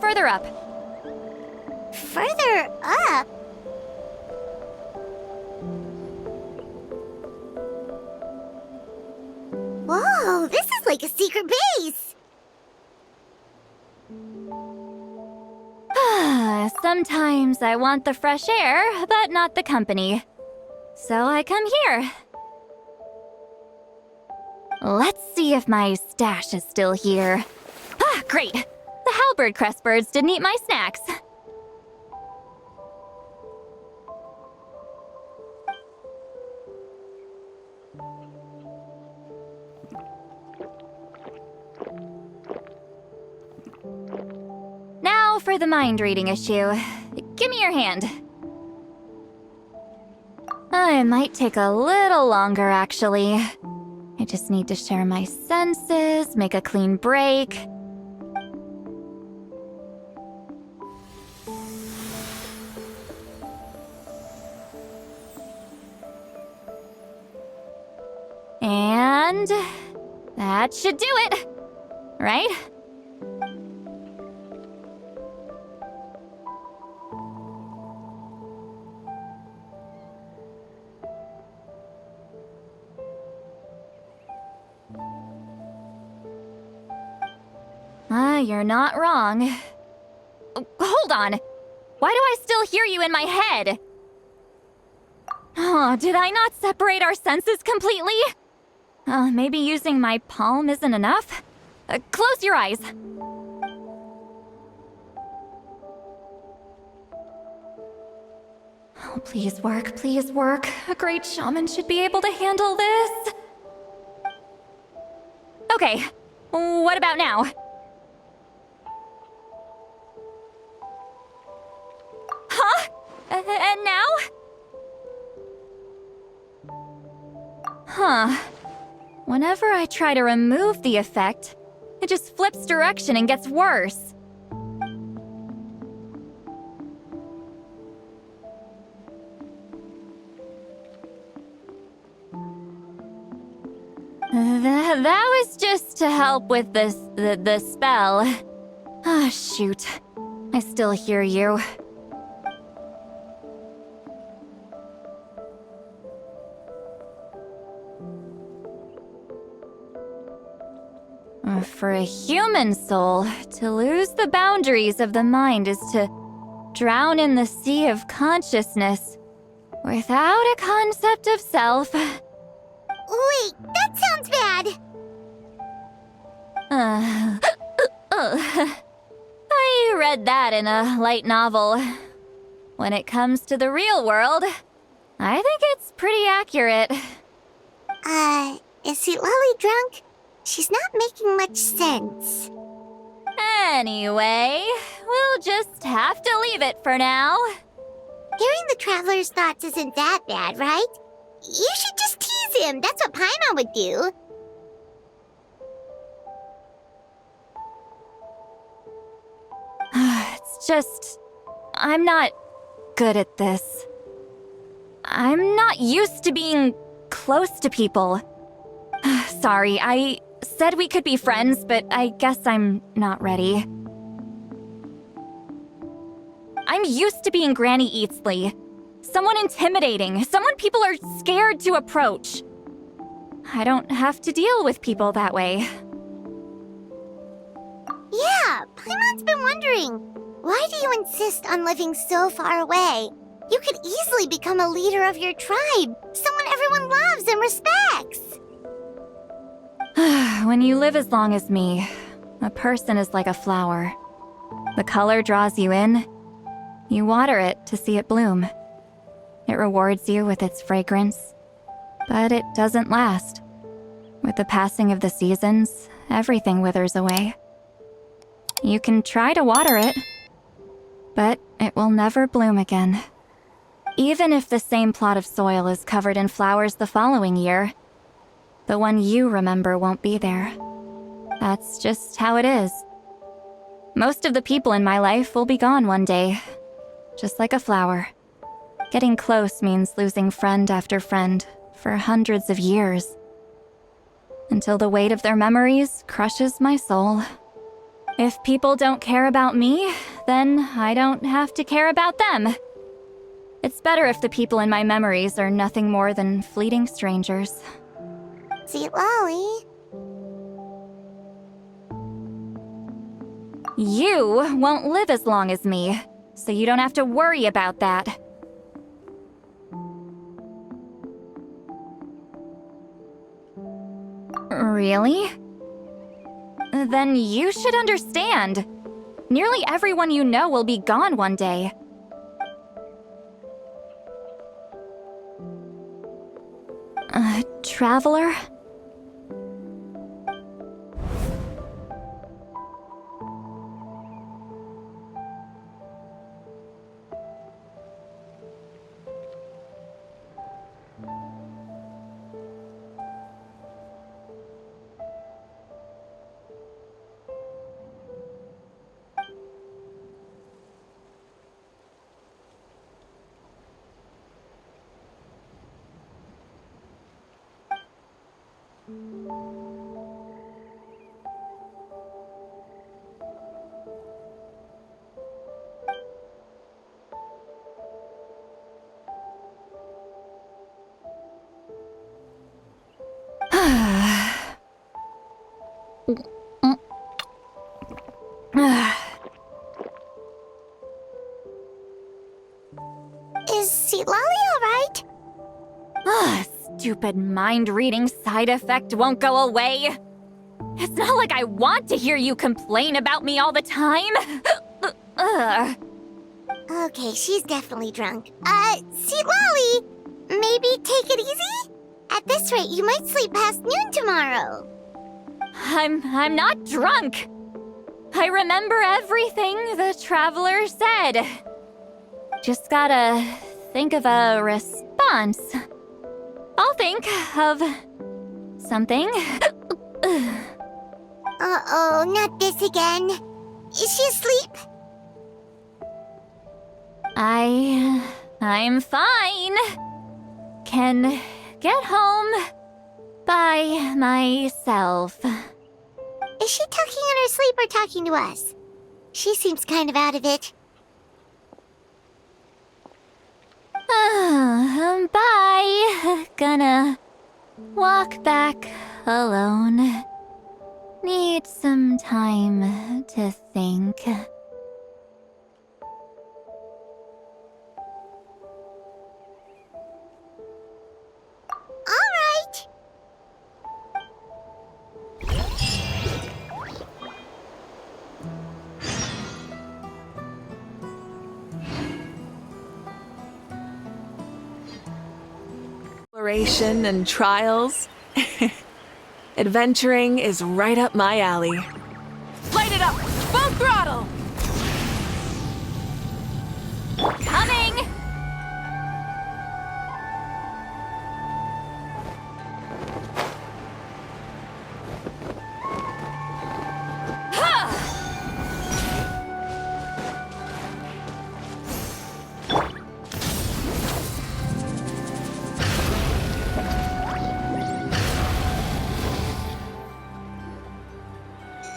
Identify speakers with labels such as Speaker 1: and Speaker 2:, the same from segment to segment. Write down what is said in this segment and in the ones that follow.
Speaker 1: further up.
Speaker 2: Further up? Whoa, this is like a secret base!
Speaker 1: Sometimes I want the fresh air, but not the company. So I come here. Let's see if my stash is still here. Ah, great! The halberd crest birds didn't eat my snacks. Now for the mind-reading issue. Give me your hand. It might take a little longer, actually. I just need to share my senses, make a clean break. And that should do it, right? You're not wrong. Hold on. Why do I still hear you in my head? Oh, did I not separate our senses completely? Maybe using my palm isn't enough? Close your eyes. Oh, please work, please work. A great shaman should be able to handle this. Okay, what about now? Huh? And now? Huh. Whenever I try to remove the effect, it just flips direction and gets worse. That was just to help with the spell. Ah, shoot. I still hear you. For a human soul, to lose the boundaries of the mind is to drown in the sea of consciousness without a concept of self.
Speaker 2: Wait, that sounds bad!
Speaker 1: I read that in a light novel. When it comes to the real world, I think it's pretty accurate.
Speaker 2: Is Citlali drunk? She's not making much sense.
Speaker 1: Anyway, we'll just have to leave it for now.
Speaker 2: Hearing the traveler's thoughts isn't that bad, right? You should just tease him. That's what Paimon would do.
Speaker 1: It's just... I'm not good at this. I'm not used to being close to people. Sorry, I said we could be friends, but I guess I'm not ready. I'm used to being Granny Eatsley. Someone intimidating, someone people are scared to approach. I don't have to deal with people that way.
Speaker 2: Yeah, Paimon's been wondering. Why do you insist on living so far away? You could easily become a leader of your tribe, someone everyone loves and respects.
Speaker 1: When you live as long as me, a person is like a flower. The color draws you in. You water it to see it bloom. It rewards you with its fragrance, but it doesn't last. With the passing of the seasons, everything withers away. You can try to water it, but it will never bloom again. Even if the same plot of soil is covered in flowers the following year, the one you remember won't be there. That's just how it is. Most of the people in my life will be gone one day, just like a flower. Getting close means losing friend after friend for hundreds of years, until the weight of their memories crushes my soul. If people don't care about me, then I don't have to care about them. It's better if the people in my memories are nothing more than fleeting strangers.
Speaker 2: Citlali.
Speaker 1: You won't live as long as me, so you don't have to worry about that. Really? Then you should understand. Nearly everyone you know will be gone one day. Traveler?
Speaker 2: Is Citlali alright?
Speaker 1: Stupid mind-reading side effect won't go away. It's not like I want to hear you complain about me all the time.
Speaker 2: Okay, she's definitely drunk. Citlali! Maybe take it easy? At this rate, you might sleep past noon tomorrow.
Speaker 1: I'm not drunk. I remember everything the traveler said. Just gotta think of a response. I'll think of something.
Speaker 2: Uh-oh, not this again. Is she asleep?
Speaker 1: I'm fine. Can get home by myself.
Speaker 2: Is she talking in her sleep or talking to us? She seems kind of out of it.
Speaker 1: Bye. Gonna walk back alone. Need some time to think.
Speaker 2: All right.
Speaker 3: Exploration and trials. Adventuring is right up my alley. Light it up! Full throttle!
Speaker 1: Coming!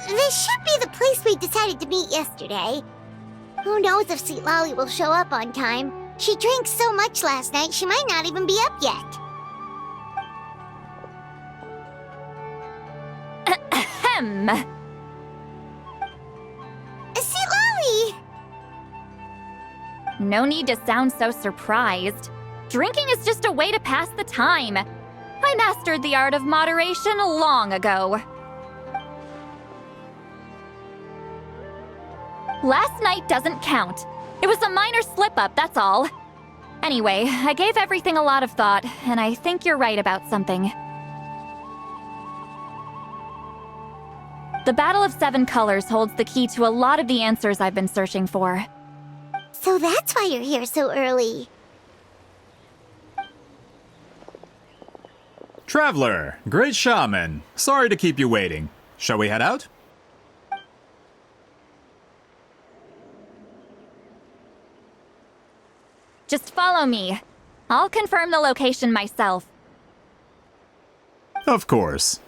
Speaker 2: This should be the place we decided to meet yesterday. Who knows if Citlali will show up on time? She drank so much last night, she might not even be up yet.
Speaker 1: Ahem.
Speaker 2: Citlali!
Speaker 1: No need to sound so surprised. Drinking is just a way to pass the time. I mastered the art of moderation long ago. Last night doesn't count. It was a minor slip-up, that's all. Anyway, I gave everything a lot of thought, and I think you're right about something. The Battle of Seven Colors holds the key to a lot of the answers I've been searching for.
Speaker 2: So that's why you're here so early.
Speaker 4: Traveler, great shaman. Sorry to keep you waiting. Shall we head out?
Speaker 1: Just follow me. I'll confirm the location myself.
Speaker 4: Of course.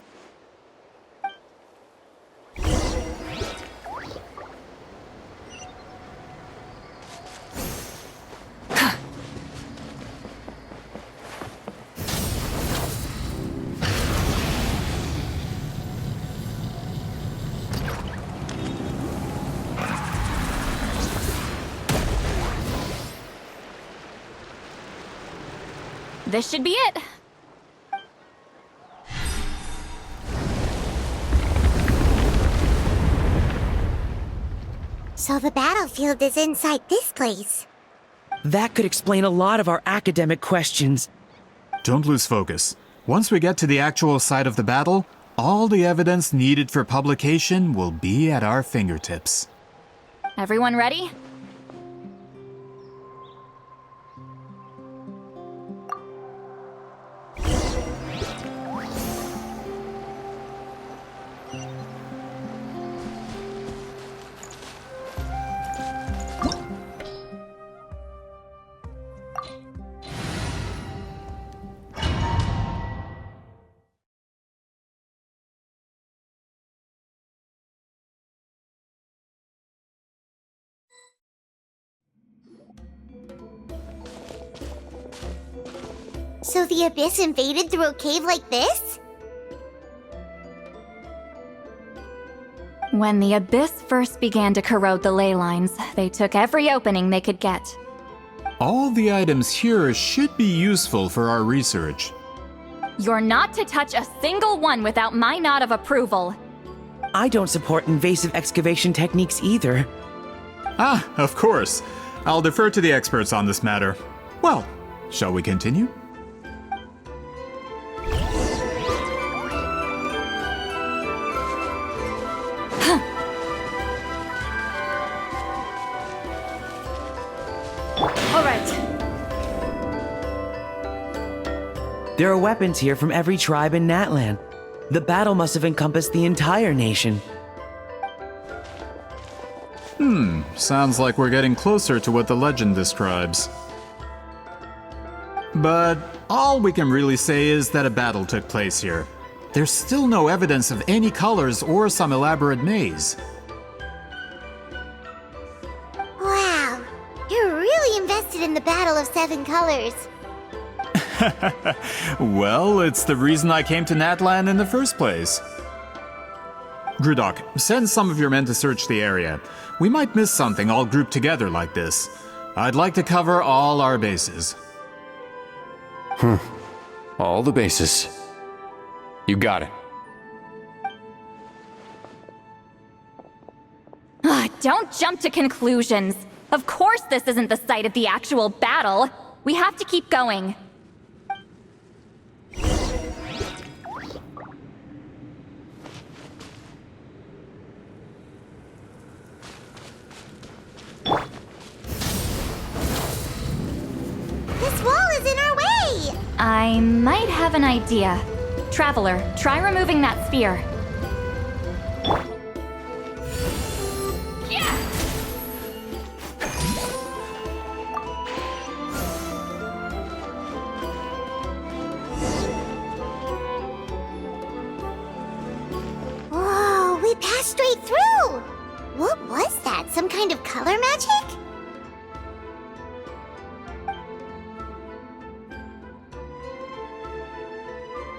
Speaker 1: This should be it.
Speaker 2: So the battlefield is inside this place.
Speaker 5: That could explain a lot of our academic questions.
Speaker 4: Don't lose focus. Once we get to the actual site of the battle, all the evidence needed for publication will be at our fingertips.
Speaker 1: Everyone ready?
Speaker 2: So the Abyss invaded through a cave like this?
Speaker 1: When the Abyss first began to corrode the ley lines, they took every opening they could get.
Speaker 4: All the items here should be useful for our research.
Speaker 1: You're not to touch a single one without my nod of approval.
Speaker 5: I don't support invasive excavation techniques either.
Speaker 4: Ah, of course. I'll defer to the experts on this matter. Well, shall we continue?
Speaker 1: All right.
Speaker 5: There are weapons here from every tribe in Natlan. The battle must have encompassed the entire nation.
Speaker 4: Sounds like we're getting closer to what the legend describes. But all we can really say is that a battle took place here. There's still no evidence of any colors or some elaborate maze.
Speaker 2: Wow, you're really invested in the Battle of Seven Colors.
Speaker 4: Well, it's the reason I came to Natlan in the first place. Grudok, send some of your men to search the area. We might miss something all grouped together like this. I'd like to cover all our bases.
Speaker 6: All the bases. You got it.
Speaker 1: Don't jump to conclusions. Of course this isn't the site of the actual battle. We have to keep going.
Speaker 2: This wall is in our way!
Speaker 1: I might have an idea. Traveler, try removing that sphere.
Speaker 2: Whoa, we passed straight through! What was that? Some kind of color magic?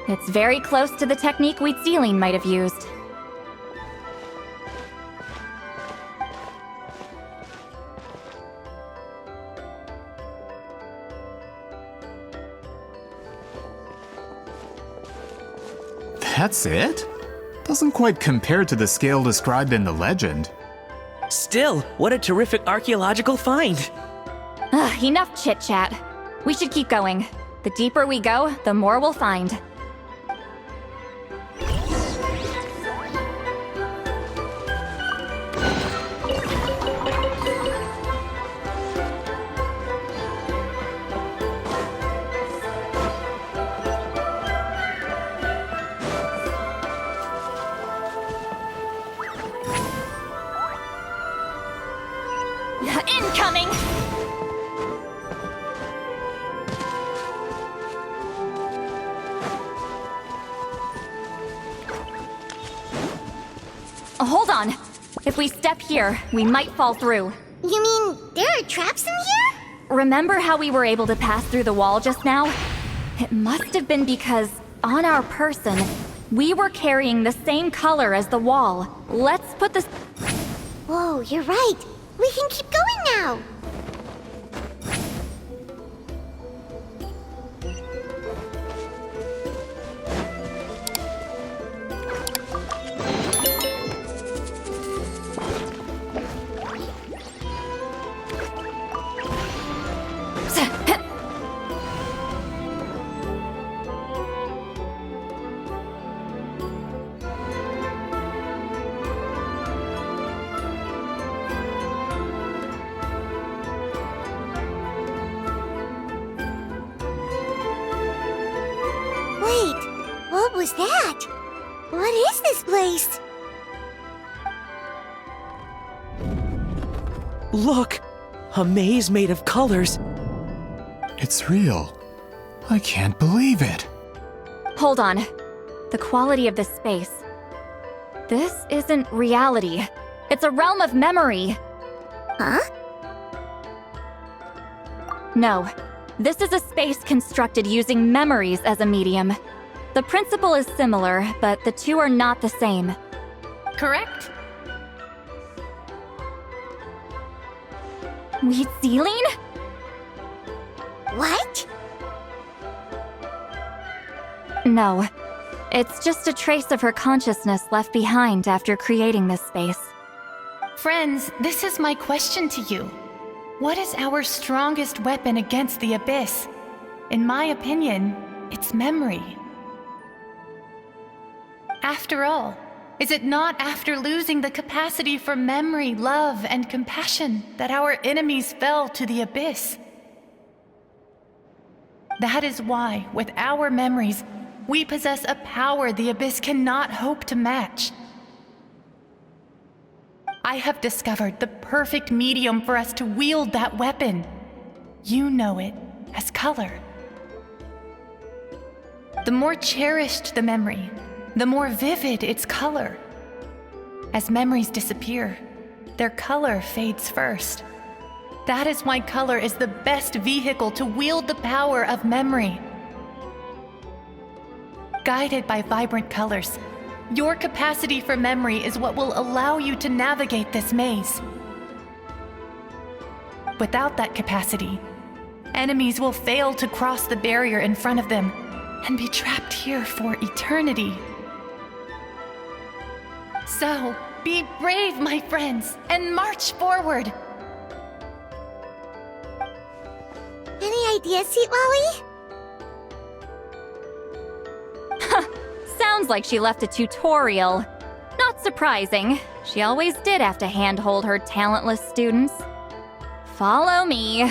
Speaker 1: It's very close to the technique Citlali might have used.
Speaker 4: That's it? Doesn't quite compare to the scale described in the legend.
Speaker 5: Still, what a terrific archaeological find!
Speaker 1: Enough chit-chat. We should keep going. The deeper we go, the more we'll find. Incoming! Hold on. If we step here, we might fall through.
Speaker 2: You mean there are traps in here?
Speaker 1: Remember how we were able to pass through the wall just now? It must have been because, on our person, we were carrying the same color as the wall. Let's put this...
Speaker 2: Whoa, you're right. We can keep going now. was that? What is this place?
Speaker 5: Look! A maze made of colors.
Speaker 4: It's real. I can't believe it.
Speaker 1: Hold on. The quality of this space. This isn't reality. It's a realm of memory.
Speaker 2: Huh?
Speaker 1: No. This is a space constructed using memories as a medium. The principle is similar, but the two are not the same.
Speaker 3: Correct?
Speaker 1: Wheat ceiling?
Speaker 2: What?
Speaker 1: No. It's just a trace of her consciousness left behind after creating this space.
Speaker 7: Friends, this is my question to you. What is our strongest weapon against the Abyss? In my opinion, it's memory. After all, is it not after losing the capacity for memory, love, and compassion that our enemies fell to the Abyss? That is why, with our memories, we possess a power the Abyss cannot hope to match. I have discovered the perfect medium for us to wield that weapon. You know it as color. The more cherished the memory, the more vivid its color. As memories disappear, their color fades first. That is why color is the best vehicle to wield the power of memory. Guided by vibrant colors, your capacity for memory is what will allow you to navigate this maze. Without that capacity, enemies will fail to cross the barrier in front of them and be trapped here for eternity. So, be brave, my friends, and march forward!
Speaker 2: Any ideas, Citlali?
Speaker 1: Sounds like she left a tutorial. Not surprising. She always did have to handhold her talentless students. Follow me.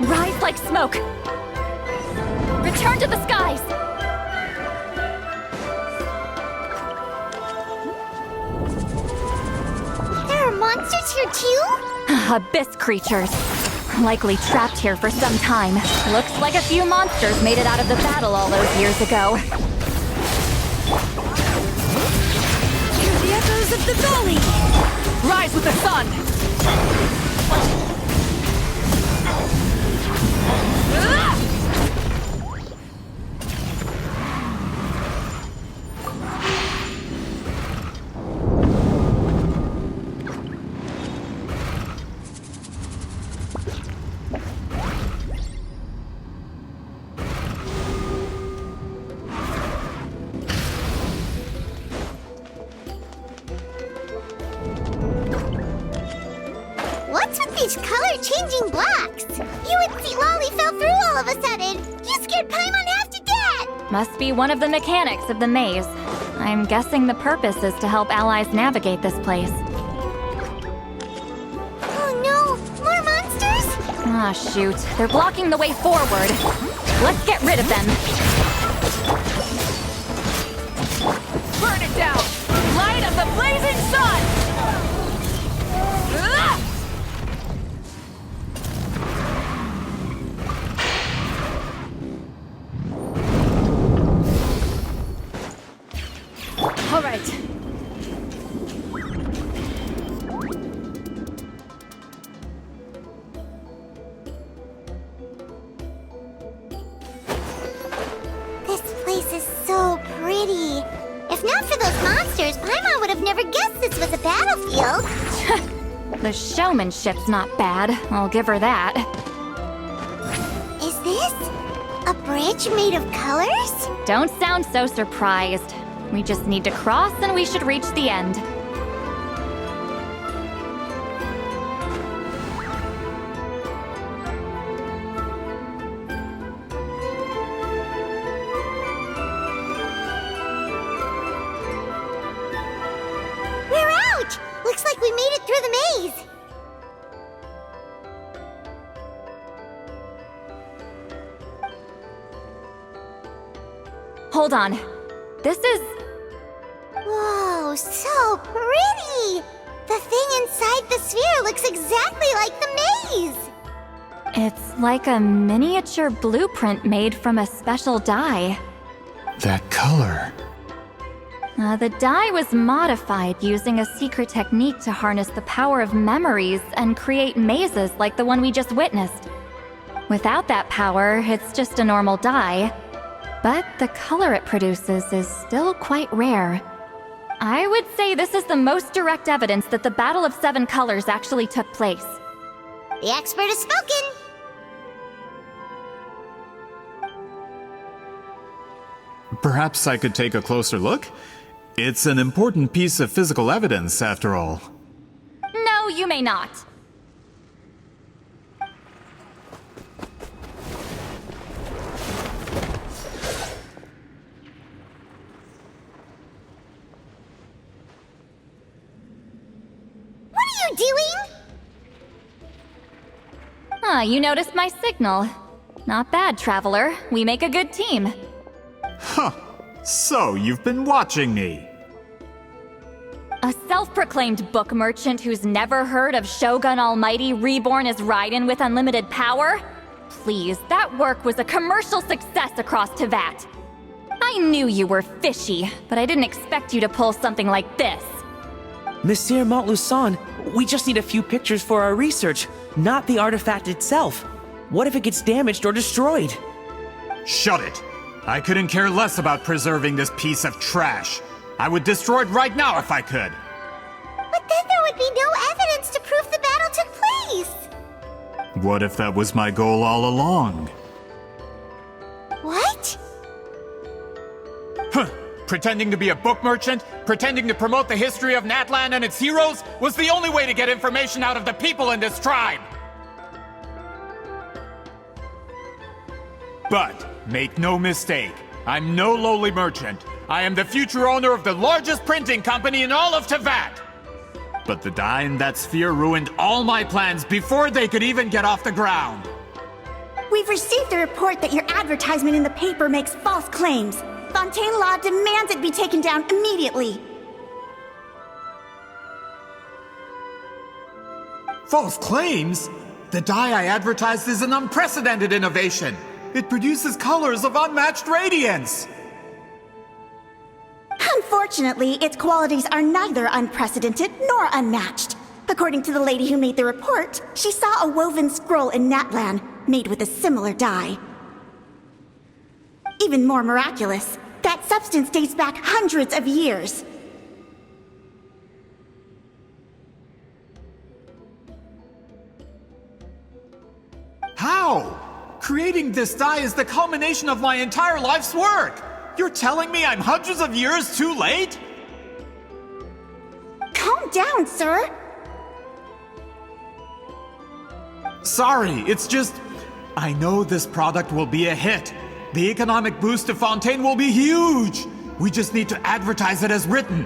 Speaker 1: Rise like smoke! Return to the skies!
Speaker 2: There are monsters here too?
Speaker 1: Abyss creatures. Likely trapped here for some time. Looks like a few monsters made it out of the battle all those years ago.
Speaker 3: Hear the echoes of the valley! Rise with the sun!
Speaker 2: What's with these color-changing blocks? You and Citlali fell through all of a sudden. You scared Paimon half to death!
Speaker 1: Must be one of the mechanics of the maze. I'm guessing the purpose is to help allies navigate this place.
Speaker 2: Oh no! More monsters?
Speaker 1: Ah, shoot. They're blocking the way forward. Let's get rid of them.
Speaker 3: Burn it down! Light of the blazing sun! All right.
Speaker 2: This place is so pretty. If not for those monsters, Paimon would have never guessed this was a battlefield.
Speaker 1: The showmanship's not bad, I'll give her that.
Speaker 2: Is this a bridge made of colors?
Speaker 1: Don't sound so surprised. We just need to cross and we should reach the end.
Speaker 2: We're out! Looks like we made it through the maze.
Speaker 1: Hold on. This is...
Speaker 2: Whoa, so pretty! The thing inside the sphere looks exactly like the maze!
Speaker 1: It's like a miniature blueprint made from a special dye.
Speaker 4: That color.
Speaker 1: The dye was modified using a secret technique to harness the power of memories and create mazes like the one we just witnessed. Without that power, it's just a normal dye, but the color it produces is still quite rare. I would say this is the most direct evidence that the Battle of Seven Colors actually took place.
Speaker 2: The expert has spoken!
Speaker 4: Perhaps I could take a closer look? It's an important piece of physical evidence, after all.
Speaker 1: No, you may not.
Speaker 2: What are you doing?
Speaker 1: You noticed my signal. Not bad, Traveler. We make a good team.
Speaker 4: Huh. So, you've been watching me.
Speaker 1: A self-proclaimed book merchant who's never heard of Shogun Almighty reborn as Raiden with unlimited power? Please, that work was a commercial success across Teyvat. I knew you were fishy, but I didn't expect you to pull something like this.
Speaker 5: Monsieur Montluçon, we just need a few pictures for our research, not the artifact itself. What if it gets damaged or destroyed?
Speaker 4: Shut it! I couldn't care less about preserving this piece of trash. I would destroy it right now if I could.
Speaker 2: But then there would be no evidence to prove the battle took place!
Speaker 4: What if that was my goal all along?
Speaker 2: What?
Speaker 4: Huh! Pretending to be a book merchant, pretending to promote the history of Natlan and its heroes, was the only way to get information out of the people in this tribe! But, make no mistake, I'm no lowly merchant. I am the future owner of the largest printing company in all of Teyvat! But the dye in that sphere ruined all my plans before they could even get off the ground!
Speaker 8: We've received a report that your advertisement in the paper makes false claims. Fontaine Law demands it be taken down immediately.
Speaker 4: False claims? The dye I advertised is an unprecedented innovation! It produces colors of unmatched radiance!
Speaker 8: Unfortunately, its qualities are neither unprecedented nor unmatched. According to the lady who made the report, she saw a woven scroll in Natlan made with a similar dye. Even more miraculous, that substance dates back hundreds of years.
Speaker 4: How? Creating this dye is the culmination of my entire life's work! You're telling me I'm hundreds of years too late?
Speaker 8: Calm down, sir.
Speaker 4: Sorry, it's just... I know this product will be a hit. The economic boost to Fontaine will be huge! We just need to advertise it as written.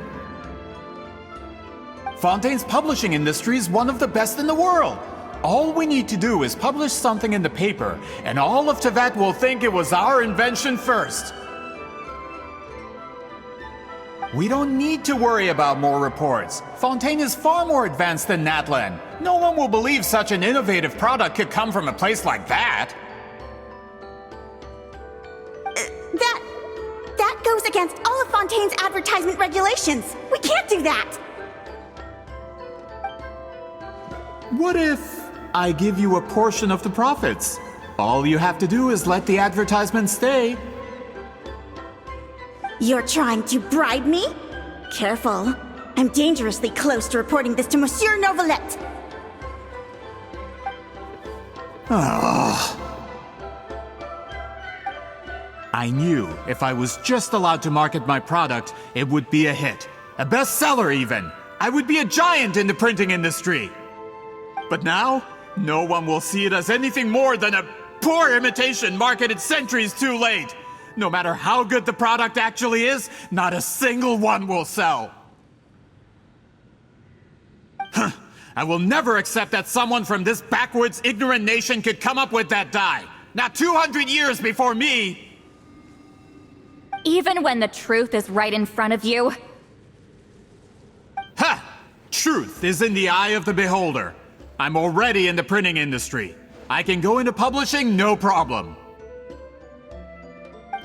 Speaker 4: Fontaine's publishing industry is one of the best in the world. All we need to do is publish something in the paper, and all of Teyvat will think it was our invention first. We don't need to worry about more reports. Fontaine is far more advanced than Natlan. No one will believe such an innovative product could come from a place like that.
Speaker 8: That goes against all of Fontaine's advertisement regulations. We can't do that.
Speaker 4: What if I give you a portion of the profits? All you have to do is let the advertisement stay.
Speaker 8: You're trying to bribe me? Careful. I'm dangerously close to reporting this to Monsieur Novelette.
Speaker 4: I knew if I was just allowed to market my product, it would be a hit. A bestseller even. I would be a giant in the printing industry. But now, no one will see it as anything more than a poor imitation marketed centuries too late. No matter how good the product actually is, not a single one will sell. Huh. I will never accept that someone from this backwoods, ignorant nation could come up with that dye. Not 200 years before me!
Speaker 1: Even when the truth is right in front of you?
Speaker 4: Ha! Truth is in the eye of the beholder. I'm already in the printing industry. I can go into publishing, no problem.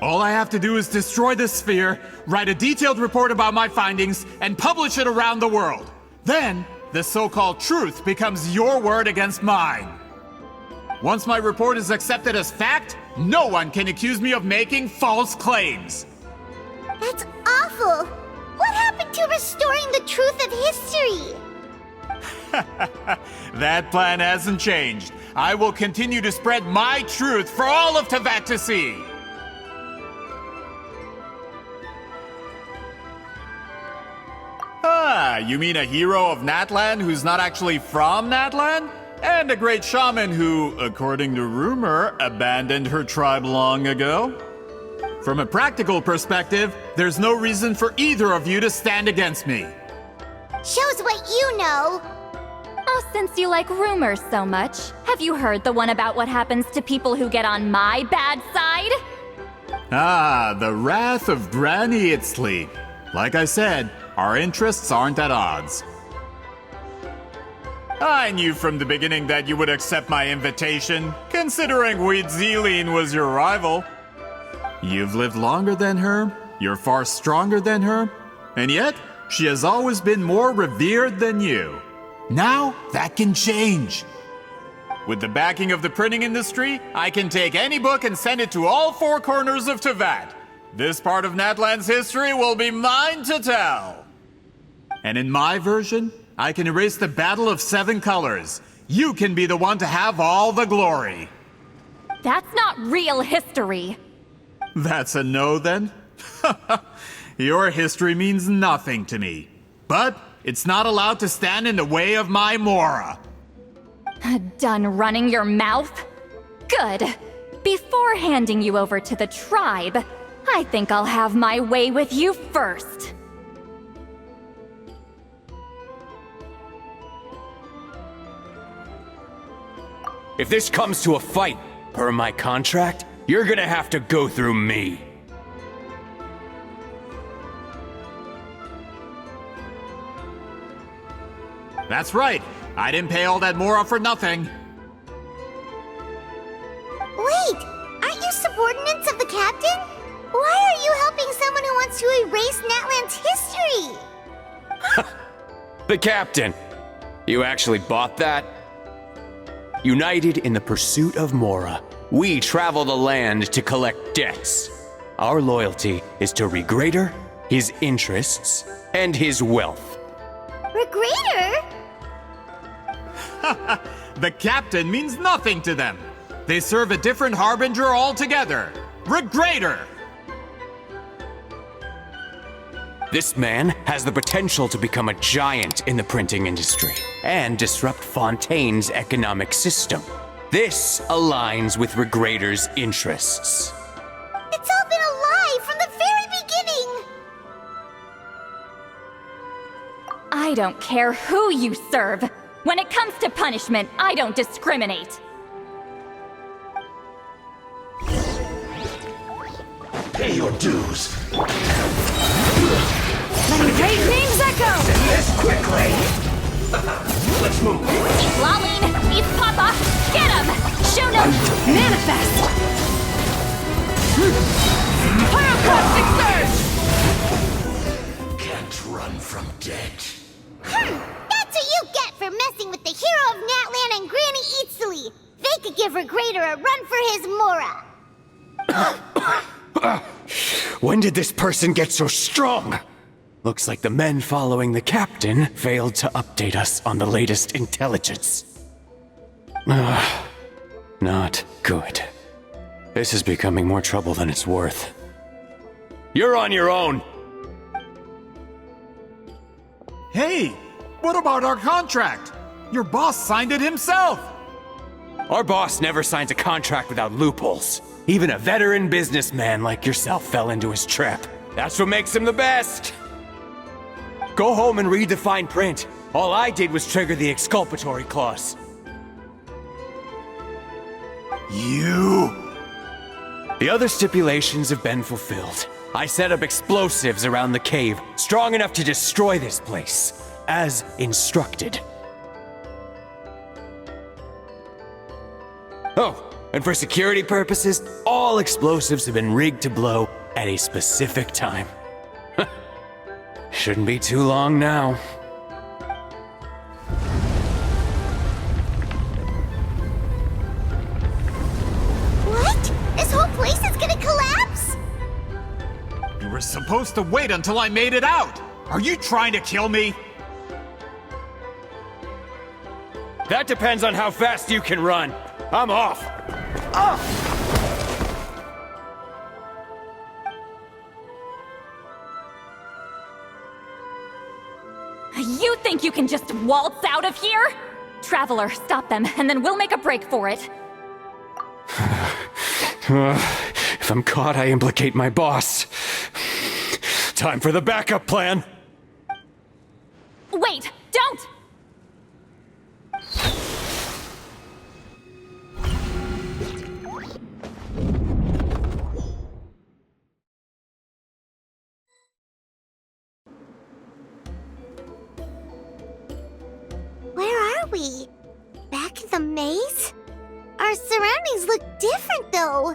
Speaker 4: All I have to do is destroy this sphere, write a detailed report about my findings, and publish it around the world. Then, the so-called truth becomes your word against mine. Once my report is accepted as fact, no one can accuse me of making false claims.
Speaker 2: That's awful! What happened to restoring the truth of history?
Speaker 4: That plan hasn't changed. I will continue to spread my truth for all of Teyvat to see. Ah, you mean a hero of Natlan who's not actually from Natlan? And a great shaman who, according to rumor, abandoned her tribe long ago? From a practical perspective, there's no reason for either of you to stand against me.
Speaker 2: Shows what you know.
Speaker 1: Oh, since you like rumors so much, have you heard the one about what happens to people who get on my bad side?
Speaker 4: Ah, the wrath of Granny Citlali. Like I said, our interests aren't at odds. I knew from the beginning that you would accept my invitation, considering Citlali was your rival. You've lived longer than her, you're far stronger than her, and yet, she has always been more revered than you. Now, that can change. With the backing of the printing industry, I can take any book and send it to all four corners of Teyvat. This part of Natlan's history will be mine to tell. And in my version, I can erase the Battle of Seven Colors. You can be the one to have all the glory.
Speaker 1: That's not real history.
Speaker 4: That's a no then? Your history means nothing to me. But it's not allowed to stand in the way of my Mora.
Speaker 1: Done running your mouth? Good. Before handing you over to the tribe, I think I'll have my way with you first.
Speaker 6: If this comes to a fight, per my contract, you're gonna have to go through me.
Speaker 4: That's right. I didn't pay all that Mora for nothing.
Speaker 2: Wait, aren't you subordinates of the captain? Why are you helping someone who wants to erase Natlan's history?
Speaker 6: The captain! You actually bought that? United in the pursuit of Mora, we travel the land to collect debts. Our loyalty is to Regrader, his interests, and his wealth.
Speaker 2: Regrader?
Speaker 4: The captain means nothing to them. They serve a different harbinger altogether. Regrader!
Speaker 6: This man has the potential to become a giant in the printing industry and disrupt Fontaine's economic system. This aligns with Regrader's interests.
Speaker 2: It's all been a lie from the very beginning!
Speaker 1: I don't care who you serve. When it comes to punishment, I don't discriminate.
Speaker 9: Pay your dues.
Speaker 3: Letting great names echo!
Speaker 9: Send this quickly. Let's move.
Speaker 1: Laline, it's Papa! Get him! Shoot him!
Speaker 3: Manifest! Pyroclastic surge!
Speaker 9: Can't run from death.
Speaker 2: That's what you get for messing with the hero of Natlan and Granny Citlali. They could give Regrader a run for his Mora.
Speaker 6: When did this person get so strong? Looks like the men following the captain failed to update us on the latest intelligence. Not good. This is becoming more trouble than it's worth. You're on your own!
Speaker 4: Hey, what about our contract? Your boss signed it himself!
Speaker 6: Our boss never signs a contract without loopholes. Even a veteran businessman like yourself fell into his trap. That's what makes him the best! Go home and read the fine print. All I did was trigger the exculpatory clause.
Speaker 4: You...
Speaker 6: The other stipulations have been fulfilled. I set up explosives around the cave, strong enough to destroy this place, as instructed. Oh, and for security purposes, all explosives have been rigged to blow at a specific time. Shouldn't be too long now.
Speaker 2: What? This whole place is gonna collapse?
Speaker 4: You were supposed to wait until I made it out! Are you trying to kill me?
Speaker 6: That depends on how fast you can run. I'm off.
Speaker 1: You think you can just waltz out of here? Traveler, stop them, and then we'll make a break for it.
Speaker 6: If I'm caught, I implicate my boss. Time for the backup plan.
Speaker 1: Wait, don't!
Speaker 2: Where are we? Back in the maze? Our surroundings look different, though.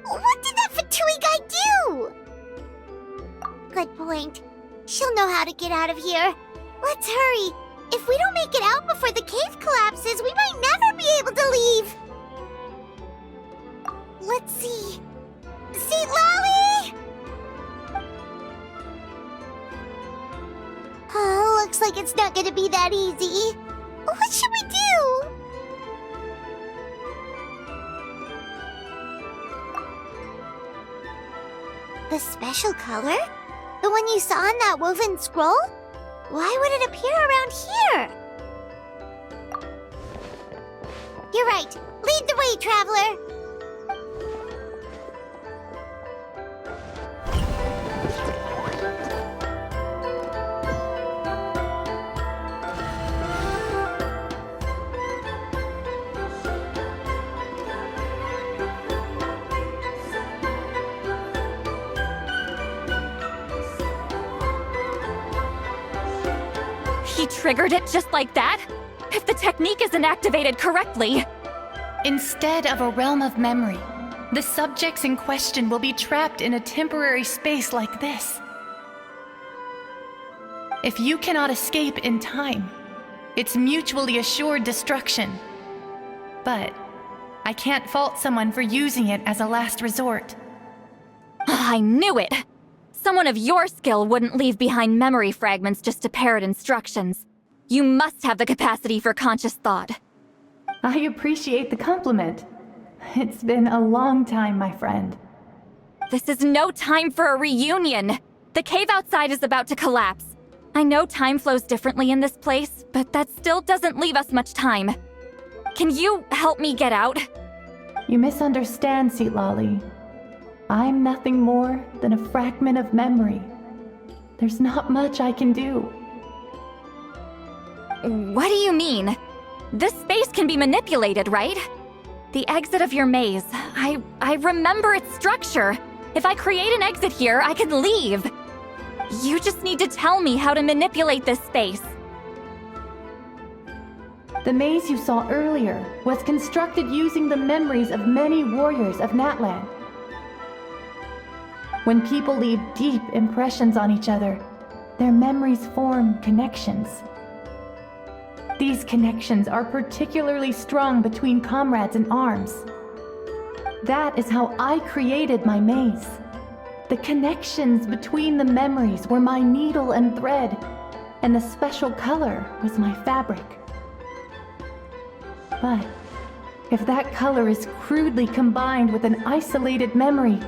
Speaker 2: What did that Fatui guy do? Good point. She'll know how to get out of here. Let's hurry. If we don't make it out before the cave collapses, we might never be able to leave. Let's see. Citlali! Oh, looks like it's not gonna be that easy. What should we do? The special color? The one you saw in that woven scroll? Why would it appear around here? You're right. Lead the way, traveler.
Speaker 1: He triggered it just like that? If the technique isn't activated correctly...
Speaker 7: Instead of a realm of memory, the subjects in question will be trapped in a temporary space like this. If you cannot escape in time, it's mutually assured destruction. But I can't fault someone for using it as a last resort.
Speaker 1: I knew it! Someone of your skill wouldn't leave behind memory fragments just to parrot instructions. You must have the capacity for conscious thought.
Speaker 7: I appreciate the compliment. It's been a long time, my friend.
Speaker 1: This is no time for a reunion! The cave outside is about to collapse. I know time flows differently in this place, but that still doesn't leave us much time. Can you help me get out?
Speaker 7: You misunderstand, Citlali. I'm nothing more than a fragment of memory. There's not much I can do.
Speaker 1: What do you mean? This space can be manipulated, right? The exit of your maze. I remember its structure. If I create an exit here, I can leave. You just need to tell me how to manipulate this space.
Speaker 7: The maze you saw earlier was constructed using the memories of many warriors of Natlan. When people leave deep impressions on each other, their memories form connections. These connections are particularly strong between comrades in arms. That is how I created my maze. The connections between the memories were my needle and thread, and the special color was my fabric. But If that color is crudely combined with an isolated memory,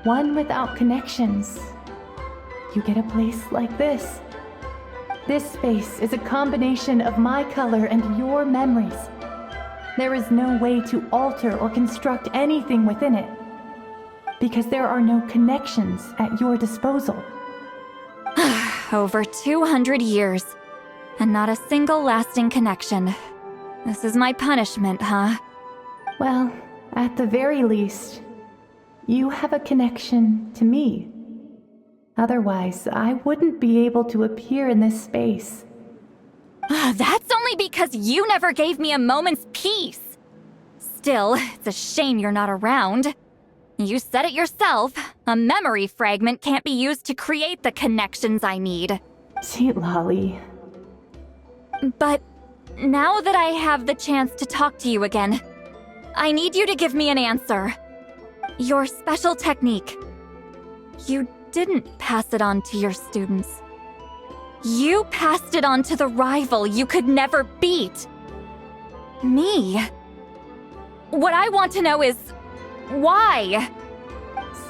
Speaker 7: one without connections, you get a place like this. This space is a combination of my color and your memories. There is no way to alter or construct anything within it, because there are no connections at your disposal.
Speaker 1: Over 200 years, and not a single lasting connection. This is my punishment, huh?
Speaker 7: Well, at the very least, you have a connection to me. Otherwise, I wouldn't be able to appear in this space.
Speaker 1: That's only because you never gave me a moment's peace. Still, it's a shame you're not around. You said it yourself. A memory fragment can't be used to create the connections I need.
Speaker 7: Citlali.
Speaker 1: But now that I have the chance to talk to you again, I need you to give me an answer. Your special technique. You didn't pass it on to your students. You passed it on to the rival you could never beat. Me. What I want to know is, why?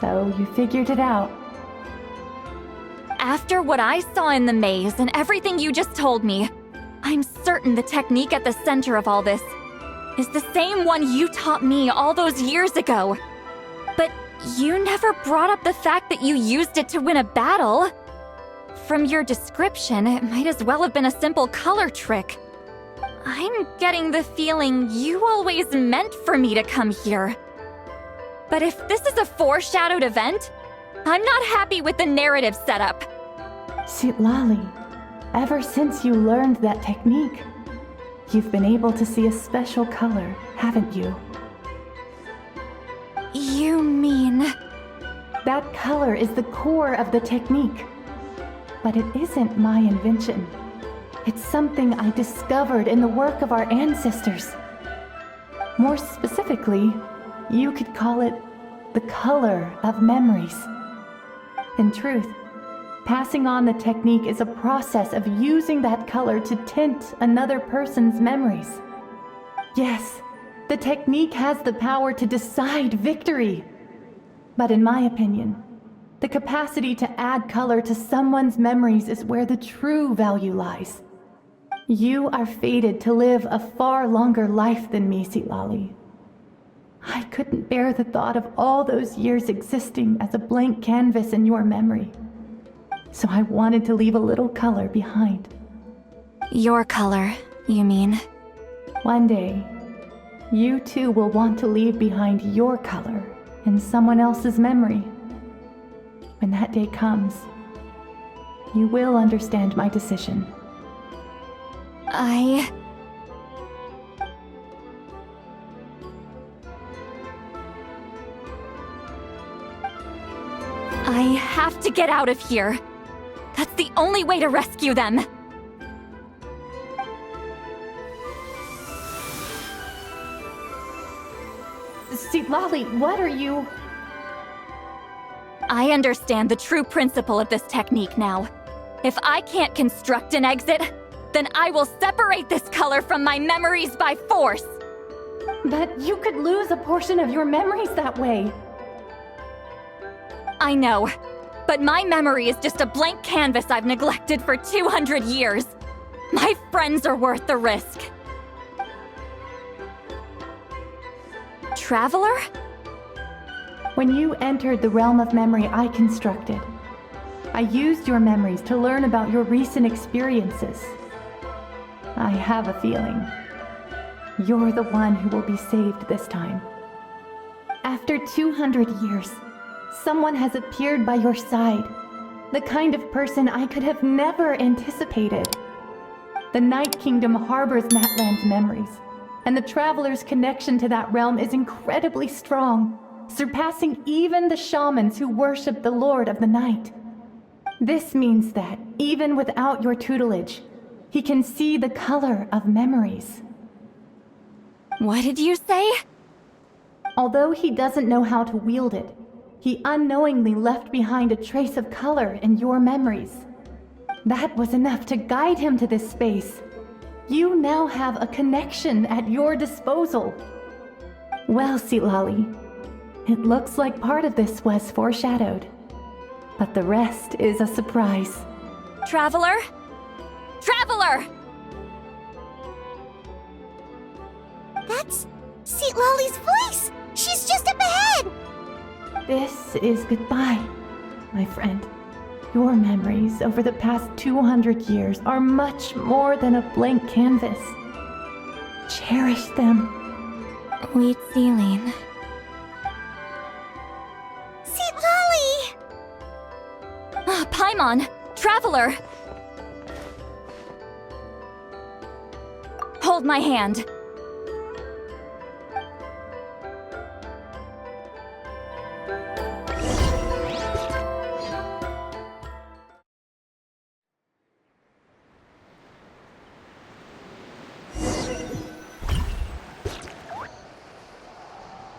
Speaker 7: So you figured it out.
Speaker 1: After what I saw in the maze and everything you just told me, I'm certain the technique at the center of all this is the same one you taught me all those years ago. But you never brought up the fact that you used it to win a battle. From your description, it might as well have been a simple color trick. I'm getting the feeling you always meant for me to come here. But if this is a foreshadowed event, I'm not happy with the narrative setup.
Speaker 7: Citlali, ever since you learned that technique, you've been able to see a special color, haven't you?
Speaker 1: You mean...
Speaker 7: That color is the core of the technique. But it isn't my invention. It's something I discovered in the work of our ancestors. More specifically, you could call it the color of memories. In truth, passing on the technique is a process of using that color to tint another person's memories. Yes, the technique has the power to decide victory. But in my opinion, the capacity to add color to someone's memories is where the true value lies. You are fated to live a far longer life than me, Citlali. I couldn't bear the thought of all those years existing as a blank canvas in your memory. So I wanted to leave a little color behind.
Speaker 1: Your color, you mean?
Speaker 7: One day, you too will want to leave behind your color in someone else's memory. When that day comes, you will understand my decision.
Speaker 1: I have to get out of here. That's the only way to rescue them.
Speaker 7: Citlali, what are you...
Speaker 1: I understand the true principle of this technique now. If I can't construct an exit, then I will separate this color from my memories by force.
Speaker 7: But you could lose a portion of your memories that way.
Speaker 1: I know, but my memory is just a blank canvas I've neglected for 200 years. My friends are worth the risk. Traveler?
Speaker 7: When you entered the realm of memory I constructed, I used your memories to learn about your recent experiences. I have a feeling you're the one who will be saved this time. After 200 years, someone has appeared by your side, the kind of person I could have never anticipated. The Night Kingdom harbors Natlan's memories, and the Traveler's connection to that realm is incredibly strong, surpassing even the shamans who worship the Lord of the Night. This means that, even without your tutelage, he can see the color of memories.
Speaker 1: What did you say?
Speaker 7: Although he doesn't know how to wield it, he unknowingly left behind a trace of color in your memories. That was enough to guide him to this space. You now have a connection at your disposal. Well, Citlali, it looks like part of this was foreshadowed, but the rest is a surprise.
Speaker 1: Traveler? Traveler!
Speaker 2: That's Citlali's voice! She's just up ahead!
Speaker 7: This is goodbye, my friend. Your memories over the past 200 years are much more than a blank canvas. Cherish them.
Speaker 1: Wheat ceiling.
Speaker 2: Citlali!
Speaker 1: Paimon! Traveler! Hold my hand.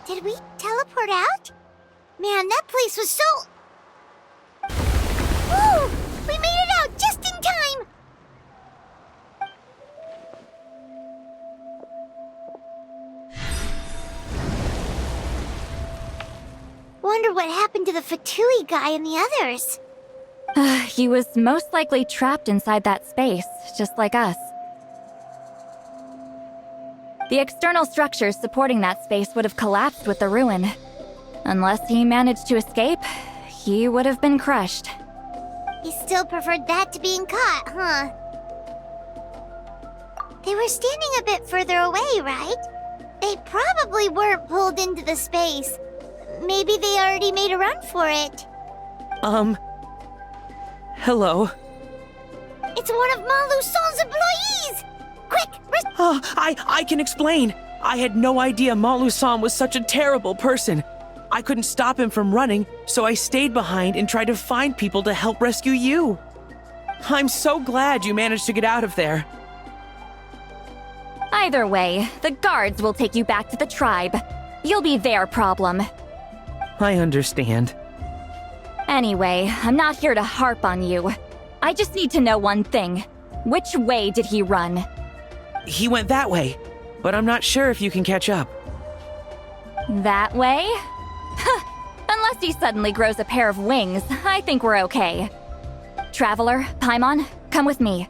Speaker 2: Did we teleport out? Man, that place was so... Woo! We made it out just in time! Wonder what happened to the Fatui guy and the others.
Speaker 1: He was most likely trapped inside that space, just like us. The external structures supporting that space would have collapsed with the ruin. Unless he managed to escape, he would have been crushed.
Speaker 2: He still preferred that to being caught, huh? They were standing a bit further away, right? They probably weren't pulled into the space. Maybe they already made a run for it.
Speaker 5: Hello.
Speaker 2: It's one of Malu Son's employees! Quick,
Speaker 5: Oh, I can explain. I had no idea Malu-san was such a terrible person. I couldn't stop him from running, so I stayed behind and tried to find people to help rescue you. I'm so glad you managed to get out of there.
Speaker 1: Either way, the guards will take you back to the tribe. You'll be their problem.
Speaker 5: I understand.
Speaker 1: Anyway, I'm not here to harp on you. I just need to know one thing. Which way did he run?
Speaker 5: He went that way, but I'm not sure if you can catch up.
Speaker 1: That way? Unless he suddenly grows a pair of wings, I think we're okay. Traveler, Paimon, come with me.